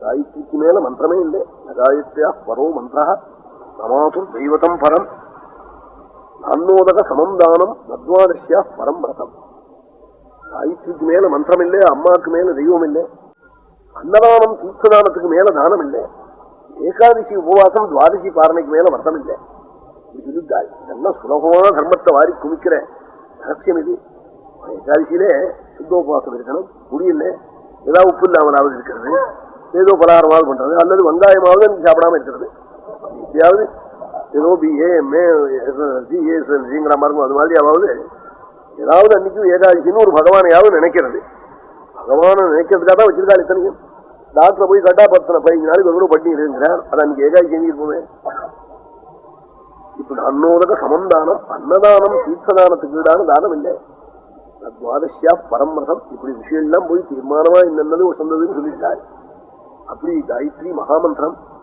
காயத்ரிக்கு மேல மந்திரமே இல்லை. நகாயத்ரியா பரோ மந்திரா நமாதுர் தெய்வதம் பரம் அன்னோதக சமந்தானம் நத்வாதசியா பரம் விரதம். காயத்ரிக்கு மேல மந்திரம் இல்லை, அம்மாவுக்கு மேல தெய்வம் இல்லை, அன்னதானம் தீர்த்ததானத்துக்கு மேல தானம் இல்லை, ஏகாதசி உபவாசம் துவாதசி பாரணைக்கு மேல விரதம் இல்லை. இதெல்லாம் சுலபமான தர்மத்தை வாரி குமிக்கிற ரகசியம் இது. ஏகாதசியிலே சுத்தோபவாசம் இருக்கணும், முடியல ஏதாவது உப்பு இல்லாமலாவது இருக்கிறது, ஏதோ பலகாரமாவது பண்றது, அல்லது வெங்காயமாவது சாப்பிடாம இருக்கிறது, எப்படியாவது ஏதோ BA MA SLCங்கிற மாதிரி அது மாதிரி அதாவது ஏதாவது அன்னைக்கும் ஏகாதசின்னு ஒரு பகவானையாவது நினைக்கிறது. பகவானை நினைக்கிறதுக்காக தான் வச்சிருக்காரு இத்தனைக்கும். டாக்டரை போய் கட்டா 15 நாளைக்கு ஒரு பட்டி இருக்கிறார், அது அன்னைக்கு ஏகாதசி செஞ்சிருப்போமே. இப்படி அன்னோதக சமந்தானம் அன்னதானம் தீர்த்ததானத்துக்கு ஈடான தானம் இல்லை. துவாதசியா பரம்பிரதம் இப்படி விஷயம் எல்லாம் போய் தீர்மானமா என்னது வசந்ததுன்னு சொல்லிட்டாரு. அப்படி காயத்ரி மகாமந்திரம்